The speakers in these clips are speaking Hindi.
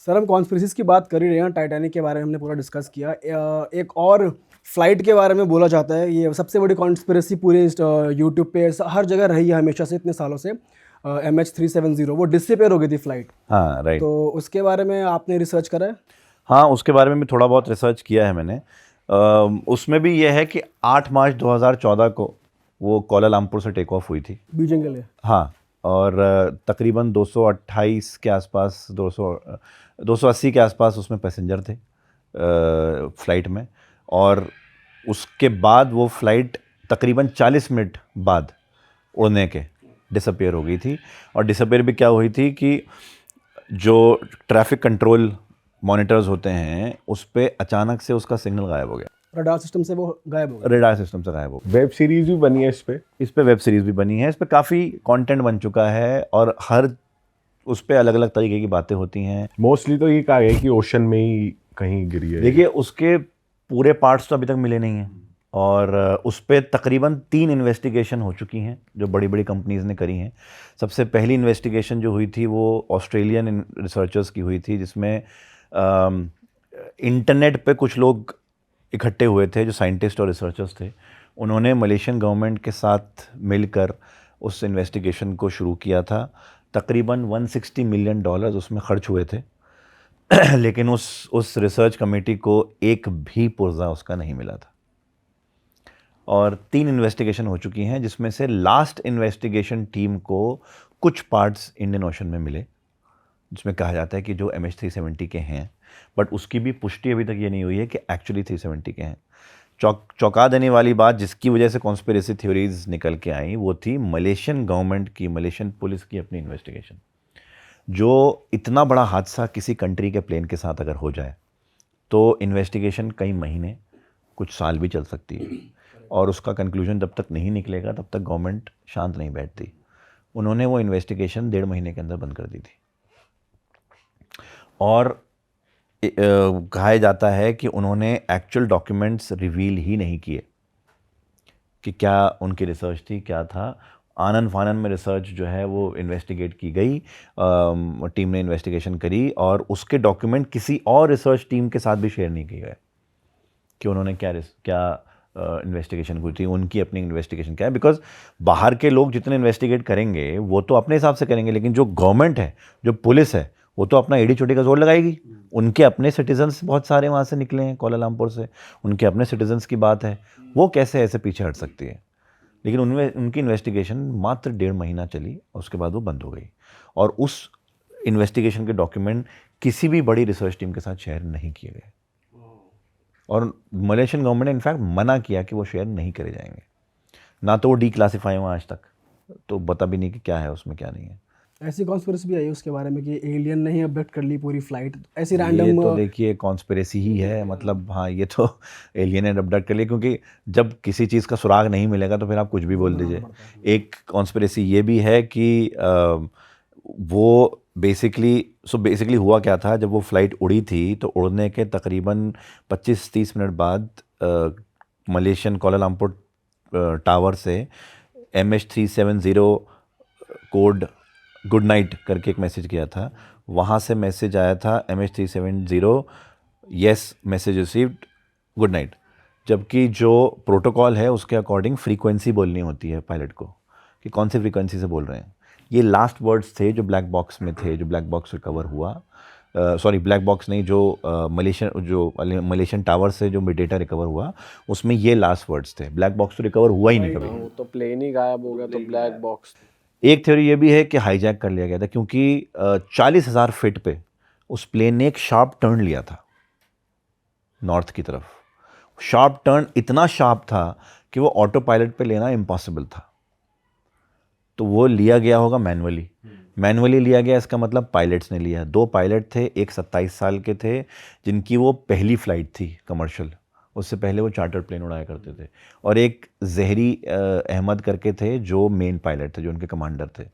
सर हम कॉन्स्पिरेसीज की बात कर ही रहे हैं, टाइटैनिक के बारे में हमने पूरा डिस्कस किया। एक और फ्लाइट के बारे में बोला जाता है, ये सबसे बड़ी कॉन्स्पिरेसी पूरे यूट्यूब पे हर जगह रही है हमेशा से, इतने सालों से। MH370 वो डिसअपीयर हो गई थी फ्लाइट। हाँ राइट। तो उसके बारे में आपने रिसर्च करा है? हाँ उसके बारे में भी थोड़ा बहुत रिसर्च किया है मैंने। उसमें भी यह है कि 8 मार्च 2014 को वो कोलालमपुर से टेक ऑफ हुई थी। बीजिंग के लिए। हाँ, और तकरीबन 228 के आसपास 280 के आसपास उसमें पैसेंजर थे फ़्लाइट में। और उसके बाद वो फ़्लाइट तकरीबन 40 मिनट बाद उड़ने के डिसअपीयर हो गई थी। और डिसअपीयर भी क्या हुई थी कि जो ट्रैफिक कंट्रोल मॉनिटर्स होते हैं उस पे अचानक से उसका सिग्नल गायब हो गया, रडार सिस्टम से वो गायब हो गया। रेडार सिस्टम से गायब हो गया। वेब सीरीज भी बनी है इस पे। वेब सीरीज़ भी बनी है, इस पे काफ़ी कंटेंट बन चुका है और हर उस पे अलग अलग तरीके की बातें होती हैं। मोस्टली तो ये कहा गया कि ओशन में ही कहीं गिरी है। देखिए उसके पूरे पार्ट्स तो अभी तक मिले नहीं हैं और उस पे तकरीबन 3 इन्वेस्टिगेशन हो चुकी हैं जो बड़ी बड़ी कंपनीज़ ने करी हैं। सबसे पहली इन्वेस्टिगेशन जो हुई थी वो ऑस्ट्रेलियन रिसर्चर्स की हुई थी, जिसमें इंटरनेट पे कुछ लोग इकट्ठे हुए थे जो साइंटिस्ट और रिसर्चर्स थे। उन्होंने मलेशियन गवर्नमेंट के साथ मिलकर उस इन्वेस्टिगेशन को शुरू किया था। तकरीबन $160 मिलियन उसमें खर्च हुए थे लेकिन उस रिसर्च कमेटी को एक भी पुर्जा उसका नहीं मिला था। और 3 इन्वेस्टिगेशन हो चुकी हैं, जिसमें से लास्ट इन्वेस्टिगेशन टीम को कुछ पार्ट्स इंडियन ओशन में मिले, जिसमें कहा जाता है कि जो MH370 के हैं, बट उसकी भी पुष्टि अभी तक ये नहीं हुई है कि एक्चुअली 370 के हैं। चौंका देने वाली बात जिसकी वजह से कॉन्स्पिरेसी थ्योरीज निकल के आई वो थी मलेशियन गवर्नमेंट की, मलेशियन पुलिस की अपनी इन्वेस्टिगेशन। जो इतना बड़ा हादसा किसी कंट्री के प्लेन के साथ अगर हो जाए तो इन्वेस्टिगेशन कई महीने, कुछ साल भी चल सकती है और उसका कंक्लूजन जब तक नहीं निकलेगा तब तक गवर्नमेंट शांत नहीं बैठती। उन्होंने वो इन्वेस्टिगेशन 1.5 महीने के अंदर बंद कर दी थी। और कहा जाता है कि उन्होंने एक्चुअल डॉक्यूमेंट्स रिवील ही नहीं किए कि क्या उनकी रिसर्च थी, क्या था। आनन फानन में रिसर्च जो है वो इन्वेस्टिगेट की गई, टीम ने इन्वेस्टिगेशन करी और उसके डॉक्यूमेंट किसी और रिसर्च टीम के साथ भी शेयर नहीं किए गए कि उन्होंने क्या इन्वेस्टिगेशन की थी, उनकी अपनी इन्वेस्टिगेशन क्या है। बिकॉज बाहर के लोग जितने इन्वेस्टिगेट करेंगे वो तो अपने हिसाब से करेंगे, लेकिन जो गवर्नमेंट है, जो पुलिस है, वो तो अपना एड़ी चोटी का जोर लगाएगी। उनके अपने सिटीजन्स बहुत सारे वहाँ से निकले हैं, कोलालमपुर से, उनके अपने सिटीजन्स की बात है, वो कैसे ऐसे पीछे हट सकती है। लेकिन उनमें उनकी इन्वेस्टिगेशन मात्र 1.5 महीना चली और उसके बाद वो बंद हो गई। और उस इन्वेस्टिगेशन के डॉक्यूमेंट किसी भी बड़ी रिसर्च टीम के साथ शेयर नहीं किए गए और मलेशियन गवर्नमेंट ने इनफैक्ट मना किया कि वो शेयर नहीं करे जाएंगे। ना तो वो डीक्लासीफाई हुआ आज तक, तो बता भी नहीं कि क्या है उसमें, क्या नहीं है। ऐसी कॉन्स्पिरेसी भी आई उसके बारे में कि एलियन ने ही अबडक्ट कर ली पूरी फ्लाइट, ऐसी ये रैंडम। तो देखिए कॉन्स्पिरेसी ही है, मतलब हाँ ये तो एलियन ने अबडक्ट कर लिया, क्योंकि जब किसी चीज़ का सुराग नहीं मिलेगा तो फिर आप कुछ भी बोल दीजिए। एक कॉन्स्पिरेसी ये भी है कि वो बेसिकली हुआ क्या था, जब वो फ्लाइट उड़ी थी तो उड़ने के तकरीबन 25-30 मिनट बाद मलेशियन कोलालमपुर टावर से MH370 कोड गुड नाइट करके एक मैसेज किया था। वहाँ से मैसेज आया था MH370 yes message received good night, जबकि जो प्रोटोकॉल है उसके अकॉर्डिंग फ्रीक्वेंसी बोलनी होती है पायलट को कि कौन सी फ्रीक्वेंसी से बोल रहे हैं। ये लास्ट वर्ड्स थे जो ब्लैक बॉक्स में थे, जो ब्लैक बॉक्स रिकवर हुआ, सॉरी ब्लैक बॉक्स नहीं, जो मलेशियन टावर से जो डेटा रिकवर हुआ उसमें ये लास्ट वर्ड्स थे। ब्लैक बॉक्स तो रिकवर हुआ ही नहीं कभी। वो तो प्लेन ही गायब हो गया, तो ब्लैक बॉक्स। एक थ्योरी ये भी है कि हाईजैक कर लिया गया था, क्योंकि 40,000 फीट पे उस प्लेन ने एक शार्प टर्न लिया था नॉर्थ की तरफ। शार्प टर्न इतना शार्प था कि वो ऑटो पायलट पे लेना इम्पॉसिबल था, तो वो लिया गया होगा मैनुअली लिया गया। इसका मतलब पायलट्स ने लिया। 2 पायलट थे, एक 27 साल के थे जिनकी वो पहली फ्लाइट थी कमर्शियल, उससे पहले वो चार्टर प्लेन उड़ाया करते थे, और एक जहरी अहमद करके थे जो मेन पायलट थे, जो उनके कमांडर थे।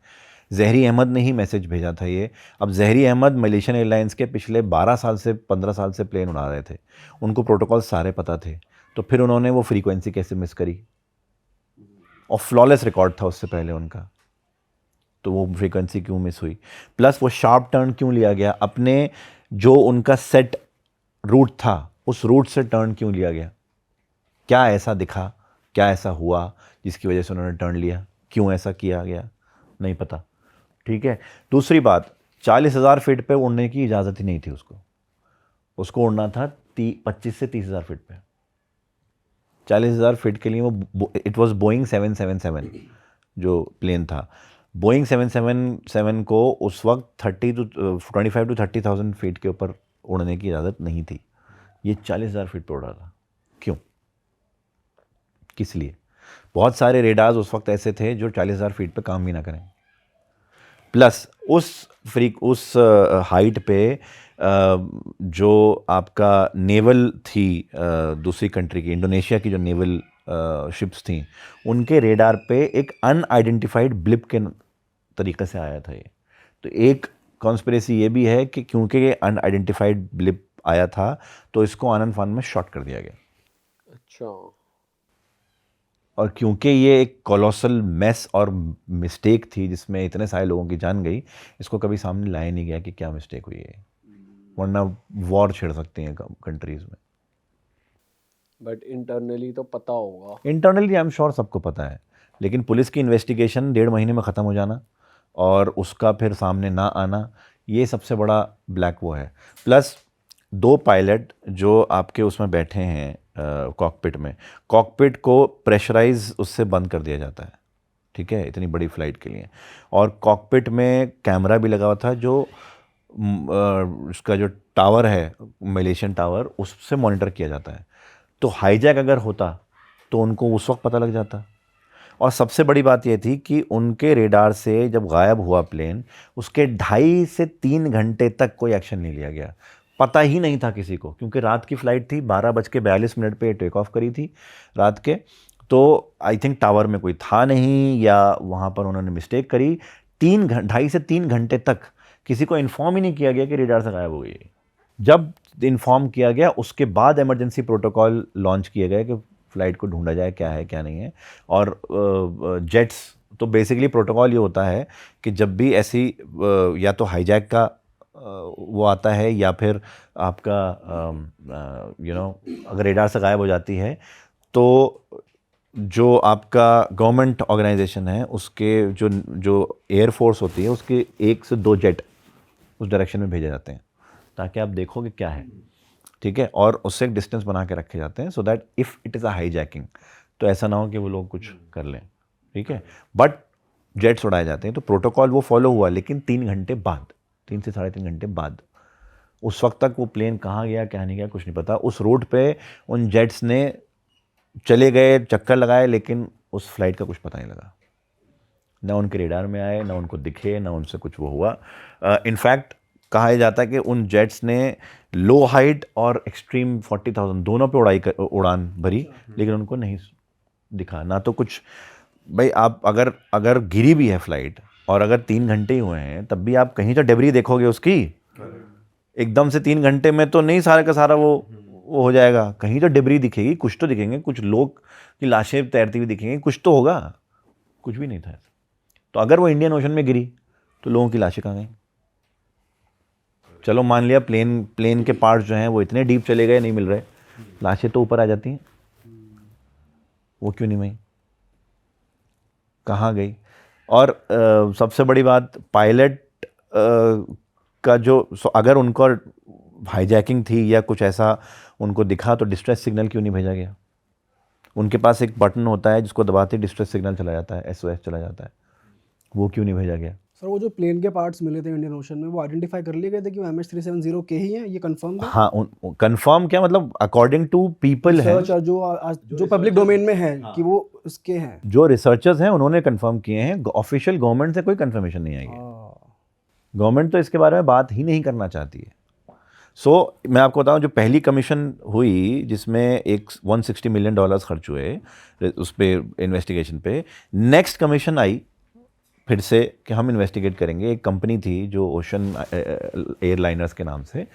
जहरी अहमद ने ही मैसेज भेजा था ये। अब जहरी अहमद मलेशियन एयरलाइंस के पिछले 12 साल से 15 साल से प्लेन उड़ा रहे थे, उनको प्रोटोकॉल सारे पता थे, तो फिर उन्होंने वो फ्रीक्वेंसी कैसे मिस करी, और फ्लॉलेस रिकॉर्ड था उससे पहले उनका, तो वो फ्रीक्वेंसी क्यों मिस हुई, प्लस वो शार्प टर्न क्यों लिया गया। अपने जो उनका सेट रूट था उस रूट से टर्न क्यों लिया गया? क्या ऐसा दिखा, क्या ऐसा हुआ जिसकी वजह से उन्होंने टर्न लिया? क्यों ऐसा किया गया? नहीं पता। ठीक है। दूसरी बात, 40,000 फीट पे उड़ने की इजाज़त ही नहीं थी उसको उड़ना था 25 से 30,000 फीट पे। 40,000 फीट के लिए वो इट वॉज बोइंग 777 जो प्लेन था। बोइंग 777 को उस वक्त 25 to 30,000 फीट के ऊपर उड़ने की इजाज़त नहीं थी। ये 40,000 फीट पे उड़ा था। क्यों? किस लिए? बहुत सारे रेडार्स उस वक्त ऐसे थे जो 40,000 फीट पे काम भी ना करें। प्लस उस हाइट पे जो आपका नेवल थी दूसरी कंट्री की, इंडोनेशिया की जो नेवल शिप्स थी, उनके रेडार पे एक अनआइडेंटिफाइड ब्लिप के तरीके से आया था ये। तो एक कॉन्स्पिरेसी ये भी है कि क्योंकि ये अनआइडेंटिफाइड ब्लिप आया था तो इसको आनंद फान में शॉट कर दिया गया। अच्छा। और क्योंकि ये एक कोलोसल मेस और मिस्टेक थी जिसमें इतने सारे लोगों की जान गई, इसको कभी सामने लाया नहीं गया कि क्या मिस्टेक हुई है, वरना वॉर छिड़ सकती हैं कंट्रीज में। बट इंटरनली तो पता होगा। इंटरनली आई एम श्योर सबको पता है, लेकिन पुलिस की इन्वेस्टिगेशन 1.5 महीने में ख़त्म हो जाना और उसका फिर सामने ना आना, ये सबसे बड़ा ब्लैक वो है। प्लस 2 पायलट जो आपके उसमें बैठे हैं कॉकपिट में, कॉकपिट को प्रेशराइज उससे बंद कर दिया जाता है, ठीक है, इतनी बड़ी फ़्लाइट के लिए। और कॉकपिट में कैमरा भी लगा हुआ था जो उसका जो टावर है, मलेशियन टावर, उससे मॉनिटर किया जाता है। तो हाईजैक अगर होता तो उनको उस वक्त पता लग जाता। और सबसे बड़ी बात यह थी कि उनके रेडार से जब गायब हुआ प्लेन, उसके 2.5 से 3 घंटे तक कोई एक्शन नहीं लिया गया। पता ही नहीं था किसी को, क्योंकि रात की फ़्लाइट थी, 12:42 पे टेक ऑफ करी थी रात के। तो आई थिंक टावर में कोई था नहीं या वहाँ पर उन्होंने मिस्टेक करी। 2.5 से 3 घंटे तक किसी को इन्फॉर्म ही नहीं किया गया कि रेडार से गायब हो गई है। जब इन्फॉर्म किया गया उसके बाद इमरजेंसी प्रोटोकॉल लॉन्च किए गए कि फ़्लाइट को ढूंढा जाए क्या है क्या नहीं है। और जेट्स तो बेसिकली प्रोटोकॉल ये होता है कि जब भी ऐसी या तो हाईजैक का वो आता है या फिर आपका अगर रेडार से गायब हो जाती है तो जो आपका गवर्नमेंट ऑर्गेनाइजेशन है उसके जो एयरफोर्स होती है उसके 1 से 2 जेट उस डायरेक्शन में भेजे जाते हैं ताकि आप देखो कि क्या है, ठीक है, और उससे एक डिस्टेंस बना के रखे जाते हैं so that if it is a hijacking तो ऐसा ना हो कि वो लोग कुछ कर लें, ठीक है। बट जेट्स उड़ाए जाते हैं तो प्रोटोकॉल वो फॉलो हुआ, लेकिन 3 घंटे बाद, 3 से 3.5 घंटे बाद, उस वक्त तक वो प्लेन कहाँ गया क्या नहीं गया कुछ नहीं पता। उस रूट पे उन जेट्स ने चले गए, चक्कर लगाए, लेकिन उस फ्लाइट का कुछ पता नहीं लगा, ना उनके रेडार में आए, ना उनको दिखे, ना उनसे कुछ वो हुआ। इनफैक्ट कहा जाता है कि उन जेट्स ने लो हाइट और एक्सट्रीम 40,000 दोनों पे उड़ान भरी, लेकिन उनको नहीं दिखा ना तो कुछ। भाई आप अगर गिरी भी है फ्लाइट और अगर 3 घंटे ही हुए हैं तब भी आप कहीं तो डेब्री देखोगे उसकी, एकदम से 3 घंटे में तो नहीं सारा का सारा वो हो जाएगा, कहीं तो डेब्री दिखेगी, कुछ तो दिखेंगे, कुछ लोग की लाशें तैरती हुई दिखेंगी, कुछ तो होगा। कुछ भी नहीं था ऐसा। तो अगर वो इंडियन ओशन में गिरी तो लोगों की लाशें कहाँ गई? चलो मान लिया प्लेन के पार्ट्स जो हैं वो इतने डीप चले गए, नहीं मिल रहे, लाशें तो ऊपर आ जाती हैं, वो क्यों नहीं गई, कहाँ गई? और सबसे बड़ी बात, पायलट का जो अगर उनको हाईजैकिंग थी या कुछ ऐसा उनको दिखा तो डिस्ट्रेस सिग्नल क्यों नहीं भेजा गया? उनके पास एक बटन होता है जिसको दबाते डिस्ट्रेस सिग्नल चला जाता है, SOS चला जाता है, वो क्यों नहीं भेजा गया? सर वो जो प्लेन के पार्ट्स मिले थे इंडियन ओशन में वो आइडेंटिफाई कर लिए गए थे कि वो MH370 के ही हैं, ये कंफर्म है? हाँ, कंफर्म क्या मतलब, अकॉर्डिंग टू पीपल है रिसर्च जो पब्लिक डोमेन में है कि वो उसके हैं। जो रिसर्चर्स हैं उन्होंने कंफर्म किए हैं, ऑफिशियल गवर्नमेंट से कोई कंफर्मेशन नहीं आएगी। गवर्नमेंट तो इसके बारे में बात ही नहीं करना चाहती है। मैं आपको बताऊं, जो पहली कमीशन हुई जिसमें एक $160 मिलियन खर्च हुए उस पर इन्वेस्टिगेशन पे, नेक्स्ट कमीशन आई फिर से कि हम इन्वेस्टिगेट करेंगे। एक कंपनी थी जो ओशन एयरलाइनर्स के नाम से,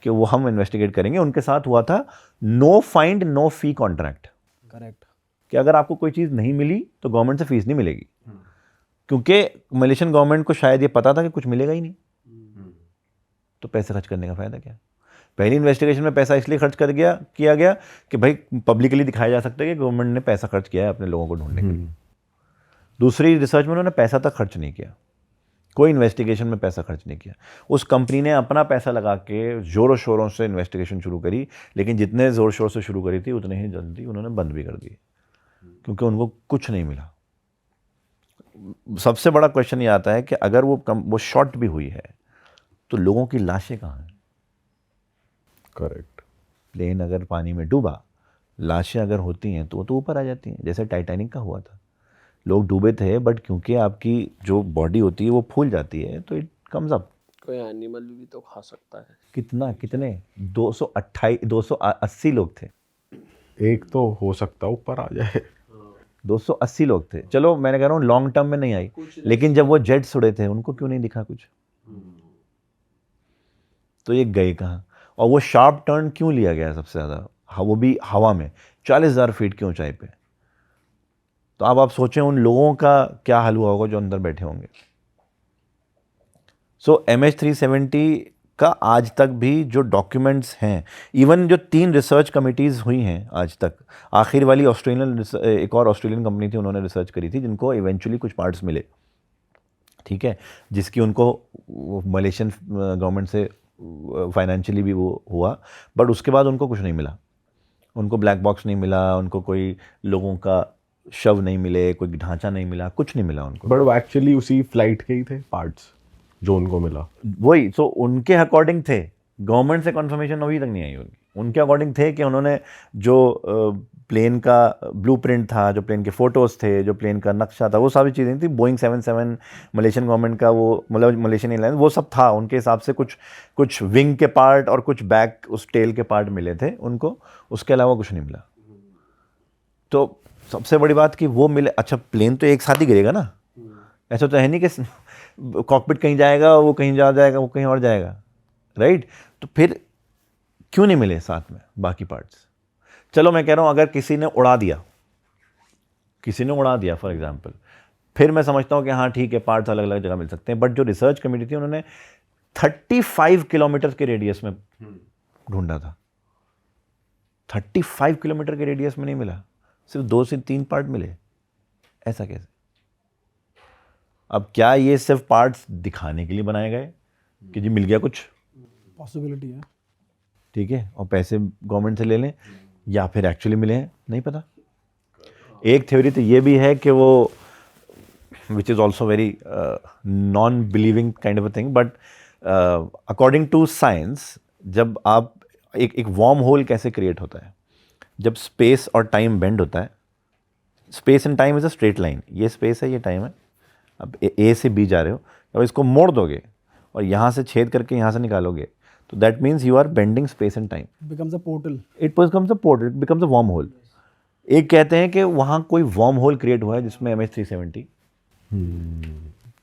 कि वो हम इन्वेस्टिगेट करेंगे। उनके साथ हुआ था no find no fee contract. Correct. कि अगर आपको कोई चीज़ नहीं मिली तो गवर्नमेंट से फीस नहीं मिलेगी, क्योंकि मलेशियन गवर्नमेंट को शायद ये पता था कि कुछ मिलेगा ही नहीं। तो पैसे खर्च करने का फ़ायदा क्या? पहली इन्वेस्टिगेशन में पैसा इसलिए खर्च किया गया कि भाई पब्लिकली दिखाया जा सकता है कि गवर्नमेंट ने पैसा खर्च किया है अपने लोगों को ढूंढने के लिए। दूसरी रिसर्च में उन्होंने पैसा तक खर्च नहीं किया, कोई इन्वेस्टिगेशन में पैसा खर्च नहीं किया। उस कंपनी ने अपना पैसा लगा के ज़ोरों शोरों से इन्वेस्टिगेशन शुरू करी, लेकिन जितने ज़ोर शोर से शुरू करी थी उतने ही जल्दी उन्होंने बंद भी कर दी, क्योंकि उनको कुछ नहीं मिला। सबसे बड़ा क्वेश्चन ये आता है कि अगर वो शॉट भी हुई है तो लोगों की लाशें कहाँ हैं? करेक्ट। प्लेन अगर पानी में डूबा, लाशें अगर होती हैं तो वो तो ऊपर आ जाती हैं, जैसे टाइटैनिक का हुआ था। लोग डूबे थे बट क्योंकि आपकी जो बॉडी होती है वो फूल जाती है तो इट कम्स अप। कोई एनिमल भी तो खा सकता है। कितने 280 लोग थे। एक तो हो सकता ऊपर आ जाए। 280 लोग थे। चलो मैंने कह रहा हूँ लॉन्ग टर्म में नहीं आई, लेकिन जब वो जेट्स उड़े थे उनको क्यों नहीं दिखा कुछ? तो ये गए कहाँ? और वो शार्प टर्न क्यों लिया गया सबसे ज़्यादा? वो भी हवा में 40,000 फीट की ऊंचाई पे। तो अब आप सोचें उन लोगों का क्या हाल हुआ होगा जो अंदर बैठे होंगे। सो MH370 का आज तक भी जो डॉक्यूमेंट्स हैं, इवन जो 3 रिसर्च कमिटीज़ हुई हैं आज तक, आखिर वाली एक और ऑस्ट्रेलियन कंपनी थी, उन्होंने रिसर्च करी थी जिनको इवेंचुअली कुछ पार्ट्स मिले, ठीक है, जिसकी उनको मलेशियन गवर्नमेंट से फाइनेंशियली भी वो हुआ, बट उसके बाद उनको कुछ नहीं मिला। उनको ब्लैक बॉक्स नहीं मिला, उनको कोई लोगों का शव नहीं मिले, कोई ढांचा नहीं मिला, कुछ नहीं मिला उनको। बट वो एक्चुअली उसी फ्लाइट के ही थे पार्ट्स जो उनको मिला। वही, सो उनके अकॉर्डिंग थे, गवर्नमेंट से कंफर्मेशन अभी तक नहीं आई उनके अकॉर्डिंग थे कि उन्होंने जो प्लेन का ब्लूप्रिंट था, जो प्लेन के फ़ोटोज़ थे, जो प्लेन का नक्शा था, वो सारी चीज़ें थी। बोइंग 77 मलेशियन गवर्नमेंट का, वो मतलब मलेशियन एयरलाइन, वो सब था। उनके हिसाब से कुछ विंग के पार्ट और कुछ बैक उस टेल के पार्ट मिले थे उनको, उसके अलावा कुछ नहीं मिला। तो सबसे बड़ी बात कि वो मिले। अच्छा, प्लेन तो एक साथ ही गिरेगा ना, ऐसा तो है नहीं कि कॉकपिट कहीं जाएगा, वो कहीं जाएगा, वो कहीं और जाएगा, राइट? तो फिर क्यों नहीं मिले साथ में बाकी पार्ट्स? चलो मैं कह रहा हूँ अगर किसी ने उड़ा दिया फॉर एग्जांपल, फिर मैं समझता हूँ कि हाँ ठीक है, पार्ट्स अलग अलग जगह मिल सकते हैं। बट जो रिसर्च कमेटी थी उन्होंने 35 किलोमीटर के रेडियस में ढूंढा था। 35 किलोमीटर के रेडियस में नहीं मिला, सिर्फ 2 से 3 पार्ट मिले। ऐसा कैसे? अब क्या ये सिर्फ पार्ट्स दिखाने के लिए बनाए गए कि जी मिल गया कुछ, पॉसिबिलिटी है, ठीक है, और पैसे गवर्नमेंट से ले लें, या फिर एक्चुअली मिले हैं, नहीं पता। एक थ्योरी तो ये भी है कि वो, which is also very non believing kind of a thing, but according to science, जब आप एक वार्म होल कैसे क्रिएट होता है? जब स्पेस और टाइम बेंड होता है। Space and time is a straight line, ये स्पेस है, ये टाइम है। अब ए से बी जा रहे हो, अब इसको मोड़ दोगे और यहाँ से छेद करके यहाँ से निकालोगे, तो that means you are bending space and time. Becomes a portal, it becomes a portal, it becomes a wormhole. एक कहते हैं कि वहाँ कोई वार्म होल क्रिएट हुआ है जिसमें MH370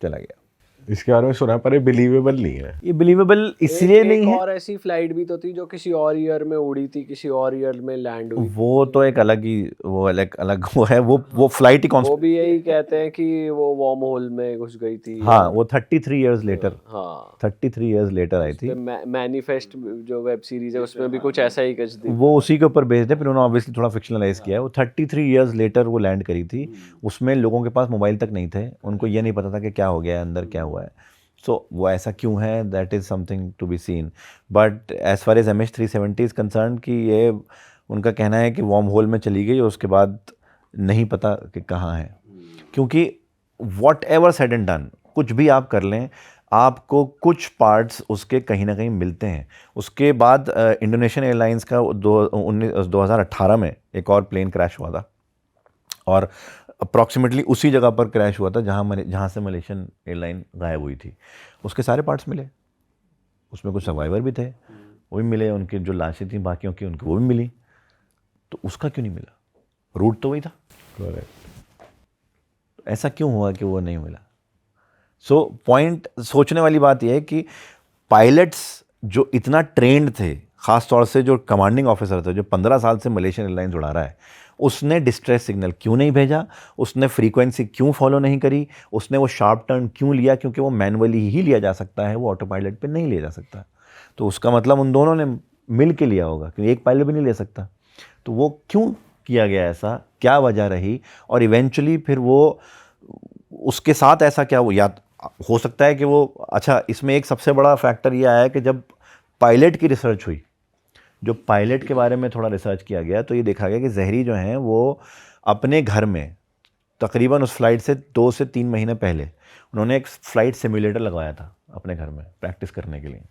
चला गया। इसके बारे में सुना है पर ये बिलीवेबल नहीं है। ये बिलीवेबल इसलिए नहीं एक है, और ऐसी फ्लाइट भी तो थी जो किसी और ईयर में उड़ी थी, किसी और ईयर में लैंड हुई। वो तो एक अलग ही, वो अलग वो है, वो फ्लाइट ही वो भी यही कहते हैं कि वो वार्म होल में घुस गई थी। हाँ, वो 33 इयर्स लेटर, हाँ, 33 इयर्स लेटर आई थी। मैनिफेस्ट जो वेब सीरीज है उसमें भी कुछ ऐसा ही कुछ थी। वो उसी के ऊपर बेस्ड है, फिर उन्होंने ऑब्वियसली थोड़ा फिक्शनलाइज किया है। वो 33 इयर्स लेटर वो लैंड करी थी। उसमें लोगों के पास मोबाइल तक नहीं थे, उनको ये नहीं पता था कि क्या हो गया है, अंदर क्या हुआ है। सो वो ऐसा क्यों है, that is something to be seen. But as far as MH370 is concern, कि ये उनका कहना है कि वार्म होल में चली गई और उसके बाद नहीं पता कि कहाँ है। क्योंकि what ever said and done, कुछ भी आप कर लें, आपको कुछ पार्ट्स उसके कहीं ना कहीं मिलते हैं। उसके बाद इंडोनेशियन एयरलाइंस का 2018 में एक और प्लेन क्रैश हुआ था, और अप्रॉक्सीमेटली उसी जगह पर क्रैश हुआ था जहाँ से मलेशियन एयरलाइन गायब हुई थी। उसके सारे पार्ट्स मिले, उसमें कुछ सर्वाइवर भी थे, वो भी मिले, उनकी जो लाशें थी बाकियों की उनको वो भी मिली। तो उसका क्यों नहीं मिला? रूट तो वही था। करेक्ट। ऐसा क्यों हुआ कि वो नहीं मिला? सो पॉइंट सोचने वाली बात यह है कि पायलट्स जो इतना ट्रेंड थे, ख़ास तौर से जो कमांडिंग ऑफिसर थे, जो 15 साल से मलेशियन एयरलाइंस उड़ा रहा है, उसने डिस्ट्रेस सिग्नल क्यों नहीं भेजा? उसने फ्रीक्वेंसी क्यों फॉलो नहीं करी? उसने वो शार्प टर्न क्यों लिया? क्योंकि वो मैनुअली ही लिया जा सकता है, वो ऑटो पायलट पे नहीं लिया जा सकता। तो उसका मतलब उन दोनों ने मिल के लिया होगा, क्योंकि एक पायलट भी नहीं ले सकता। तो वो क्यों किया गया ऐसा, क्या वजह रही, और इवेंचुअली फिर वो उसके साथ ऐसा क्या हो, या हो सकता है कि वो, अच्छा इसमें एक सबसे बड़ा फैक्टर ये आया कि जब पायलट की रिसर्च हुई, जो पायलट के बारे में थोड़ा रिसर्च किया गया, तो ये देखा गया कि जहरी जो हैं वो अपने घर में तकरीबन उस फ्लाइट से 2 से 3 महीने पहले उन्होंने एक फ्लाइट सिमुलेटर लगवाया था अपने घर में प्रैक्टिस करने के लिए,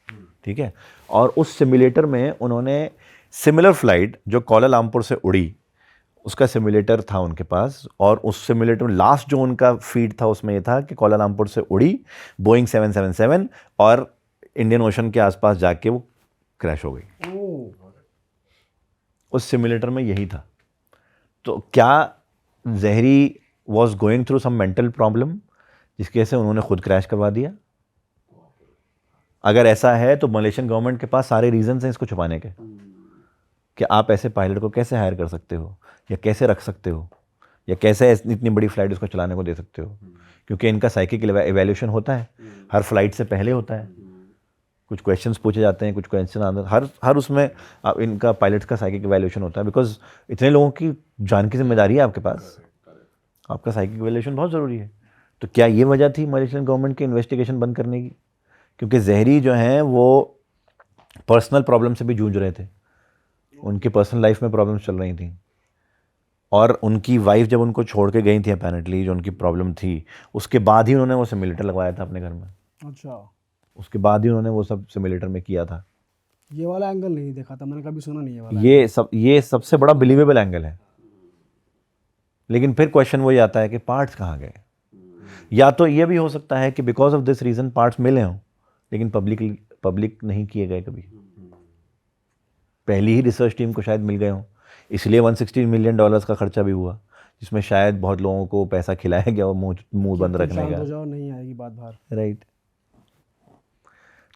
ठीक है। और उस सिमुलेटर में उन्होंने सिमिलर फ्लाइट जो कोलालमपुर से उड़ी, उसका सिमुलेटर था उनके पास, और उस सिमुलेटर में लास्ट जो उनका फीड था उसमें ये था कि कोलालमपुर से उड़ी बोइंग 777 और इंडियन ओशन के आसपास जाके वो क्रैश हो गई। उस सिमुलेटर में यही था। तो क्या Jahri was going through some mental problem जिसकी वजह से उन्होंने खुद क्रैश करवा दिया? अगर ऐसा है तो मलेशियन गवर्नमेंट के पास सारे रीजंस हैं इसको छुपाने के, कि आप ऐसे पायलट को कैसे हायर कर सकते हो, या कैसे रख सकते हो, या कैसे इतनी बड़ी फ्लाइट उसको चलाने को दे सकते हो, क्योंकि इनका साइकिक एवेल्यूशन होता है हर फ्लाइट से पहले होता है, कुछ क्वेश्चंस पूछे जाते हैं, कुछ क्वेश्चन आंसर हर उसमें इनका पायलट्स का साइकिक एवेल्यूशन होता है, बिकॉज इतने लोगों की जान की जिम्मेदारी है आपके पास, आपका साइकिक एवेल्यूशन बहुत ज़रूरी है। तो क्या ये वजह थी मलेशियन गवर्नमेंट की इन्वेस्टिगेशन बंद करने की? क्योंकि जहरी जो हैं वो पर्सनल प्रॉब्लम से भी जूझ रहे थे, उनकी पर्सनल लाइफ में प्रॉब्लम्स चल रही थी, और उनकी वाइफ जब उनको छोड़ के गई थी अपैरेंटली, जो उनकी प्रॉब्लम थी, उसके बाद ही उन्होंने वो सिमुलेटर लगवाया था अपने घर में। अच्छा, उसके बाद ही उन्होंने वो सब सिमुलेटर में किया था। ये वाला एंगल नहीं देखा था मैंने, कभी सुना नहीं है वाला। ये सबसे बड़ा बिलीवेबल एंगल है। लेकिन फिर क्वेश्चन वही आता है कि पार्ट्स कहाँ गए? या तो ये भी हो सकता है कि because of this reason parts मिले हों, लेकिन पब्लिक नहीं किए गए कभी, पहली ही रिसर्च टीम को शायद मिल गए हों, इसलिए $160 मिलियन का खर्चा भी हुआ, जिसमें शायद बहुत लोगों को पैसा खिलाया गया और मुंह बंद रखने शांत का। हो जाओ, नहीं आएगी बात बाहर। राइट।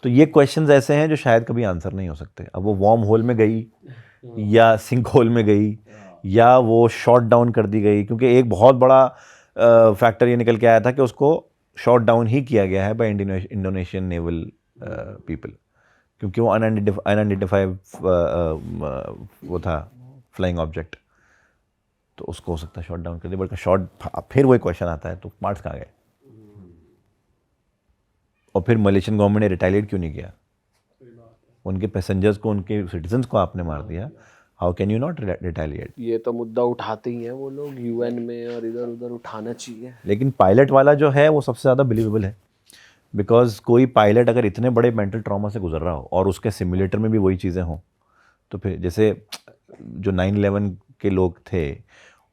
तो ये क्वेश्चंस ऐसे हैं जो शायद कभी आंसर नहीं हो सकते। अब वो वार्म होल में गई, या सिंक होल में गई, या वो शॉट डाउन कर दी गई, क्योंकि एक बहुत बड़ा फैक्टर ये निकल के आया था कि उसको शॉट डाउन ही किया गया है बाय इंडोनेशियन नेवल पीपल, क्योंकि वो अनआइडेंटिफाइड वो था फ्लाइंग ऑब्जेक्ट, तो उसको हो सकता है शॉट डाउन कर दिया। बट शॉट, फिर वही क्वेश्चन आता है, तो पार्ट्स कहाँ गए? और फिर मलेशियन गवर्नमेंट ने रिटेलिएट क्यों नहीं किया? उनके पैसेंजर्स को, उनके सिटीजन्स को आपने मार दिया, how can you not retaliate? ये तो मुद्दा उठाते ही हैं वो लोग यूएन में, और इधर उधर उठाना चाहिए। लेकिन पायलट वाला जो है वो सबसे ज़्यादा बिलीवेबल है, बिकॉज कोई पायलट अगर इतने बड़े मेंटल ट्रॉमा से गुजर रहा हो और उसके सिमुलेटर में भी वही चीज़ें हों, तो फिर जैसे जो 9/11 के लोग थे,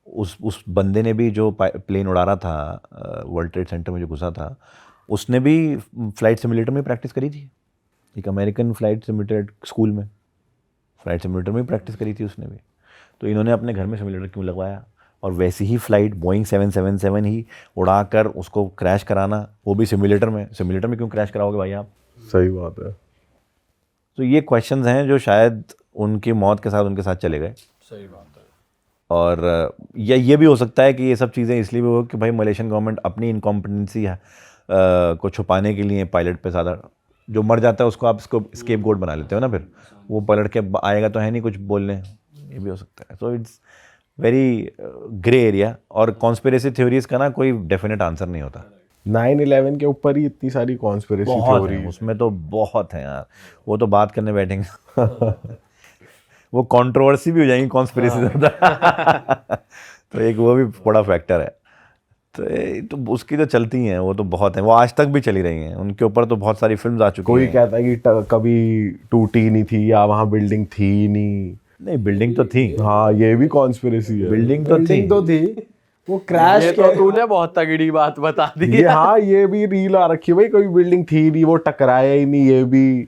उस बंदे ने भी जो प्लेन उड़ा रहा था, वर्ल्ड ट्रेड सेंटर में जो घुसा था, उसने भी फ्लाइट सिमुलेटर में प्रैक्टिस करी थी। एक अमेरिकन फ्लाइट सिमुलेटर स्कूल में फ्लाइट सिमुलेटर में प्रैक्टिस करी थी उसने भी। तो इन्होंने अपने घर में सिमुलेटर क्यों लगवाया? और वैसी ही फ्लाइट बोइंग 777 ही उड़ाकर उसको क्रैश कराना, वो भी सिमुलेटर में क्यों क्रैश कराओगे भाई आप? सही बात है। तो ये क्वेश्चंस हैं जो शायद उनकी मौत के साथ उनके साथ चले गए। सही बात है। और या ये भी हो सकता है कि ये सब चीज़ें इसलिए भी हो कि भाई मलेशियन गवर्नमेंट अपनी इनकॉम्पिटेंसी को छुपाने के लिए पायलट पे ज़्यादा, जो मर जाता है उसको आप स्केप गोट बना लेते हो ना, फिर वो पलट के आएगा तो है नहीं कुछ बोलने, ये भी हो सकता है। So it's very grey area, और कॉन्स्पिरेसी थ्योरीज का ना कोई डेफिनेट आंसर नहीं होता। 9/11 के ऊपर ही इतनी सारी कॉन्स्पिरेसी बहुत थ्योरी है, उसमें तो बहुत है यार, वो तो बात करने बैठेंगे वो कंट्रोवर्सी भी हो जाएंगी कॉन्स्पिरेसी ज़्यादा तो एक वो भी बड़ा फैक्टर है। तो उसकी तो चलती हैं, वो तो बहुत हैं, वो आज तक भी चली रही हैं, उनके ऊपर तो बहुत सारी फिल्म्स आ चुकी हैं। कोई कहता है कि कभी टूटी नहीं थी, या वहाँ बिल्डिंग थी नहीं, बिल्डिंग तो थी। हाँ, ये भी कॉन्स्पिरेसी है। बिल्डिंग तो थी, वो क्रैश ये तो तूने बहुत तगड़ी बात बता दी ये, हाँ, ये भी रील आ रखी है भाई, कोई बिल्डिंग थी नहीं, वो टकराया ही नहीं, ये भी।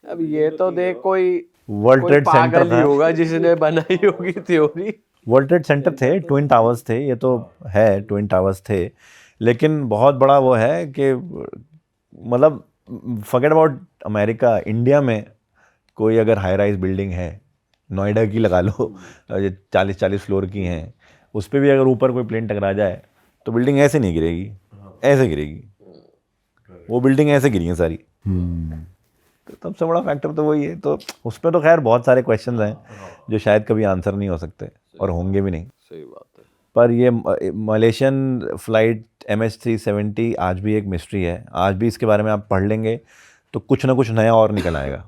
अब ये तो देख कोई वर्ल्ड ट्रेड सेंटर पागल ही था, होगा जिसने बनाई होगी थ्योरी। वर्ल्ड ट्रेड सेंटर थे, ट्विन टावर्स थे, ये तो है ट्विन टावर्स थे, लेकिन बहुत बड़ा वो है कि मतलब फॉरगेट अबाउट अमेरिका, इंडिया में कोई अगर हाई राइज बिल्डिंग है, नोएडा की लगा लो, 40-40 फ्लोर की हैं, उस पर भी अगर ऊपर कोई प्लेन टकरा जाए तो बिल्डिंग ऐसे नहीं गिरेगी, ऐसे गिरेगी, वो बिल्डिंग ऐसे गिरी है सारी। सबसे बड़ा फैक्टर तो वही है। तो उस पर तो खैर बहुत सारे क्वेश्चंस हैं जो शायद कभी आंसर नहीं हो सकते और होंगे भी नहीं। सही बात है। पर ये मलेशियन फ़्लाइट MH370 आज भी एक मिस्ट्री है। आज भी इसके बारे में आप पढ़ लेंगे तो कुछ ना कुछ नया और निकल आएगा।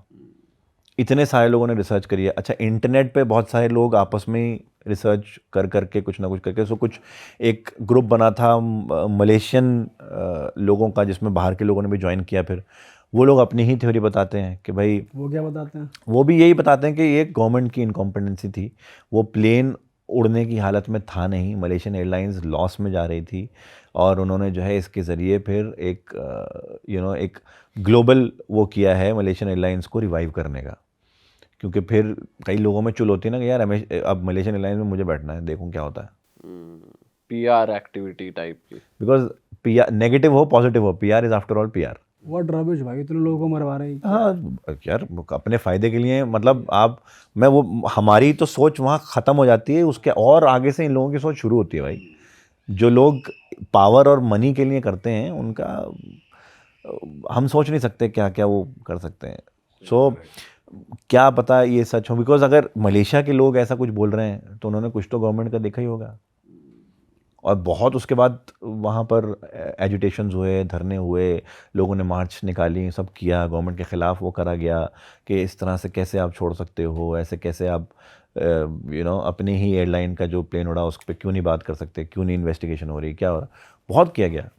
इतने सारे लोगों ने रिसर्च करी है। अच्छा, इंटरनेट पे बहुत सारे लोग आपस में ही रिसर्च कर करके कुछ ना कुछ करके कुछ एक ग्रुप बना था मलेशियन लोगों का, जिसमें बाहर के लोगों ने भी ज्वाइन किया। फिर वो लोग अपनी ही थ्योरी बताते हैं कि भाई, वो क्या बताते हैं? वो भी यही बताते हैं कि ये गवर्नमेंट की इनकॉम्पिटेंसी थी। वो प्लेन उड़ने की हालत में था नहीं, मलेशियन एयरलाइंस लॉस में जा रही थी और उन्होंने जो है इसके ज़रिए फिर एक एक ग्लोबल वो किया है मलेशियन एयरलाइंस को रिवाइव करने का। क्योंकि फिर कई लोगों में चुल होती है ना कि यार अब मलेशियन एयरलाइंस में मुझे बैठना है, देखूं क्या होता है। PR एक्टिविटी टाइप की। बिकॉज PR नेगेटिव हो पॉजिटिव हो, PR is after all PR। What rubbish भाई, इतने लोगों को मरवा रहे हैं। हाँ यार, अपने फ़ायदे के लिए, मतलब हमारी तो सोच वहाँ ख़त्म हो जाती है, उसके और आगे से इन लोगों की सोच शुरू होती है भाई। जो लोग पावर और मनी के लिए करते हैं उनका हम सोच नहीं सकते क्या क्या वो कर सकते हैं। सो क्या पता ये सच हो, बिकॉज अगर मलेशिया के लोग ऐसा कुछ बोल रहे हैं तो उन्होंने कुछ तो गवर्नमेंट का देखा ही होगा। और बहुत उसके बाद वहाँ पर एजिटेशंस हुए, धरने हुए, लोगों ने मार्च निकाली, सब किया, गवर्नमेंट के ख़िलाफ़ वो करा गया कि इस तरह से कैसे आप छोड़ सकते हो, ऐसे कैसे आप अपनी ही एयरलाइन का जो प्लेन उड़ा उस पर क्यों नहीं बात कर सकते, क्यों नहीं इन्वेस्टिगेशन हो रही, क्या हो रहा, बहुत किया गया।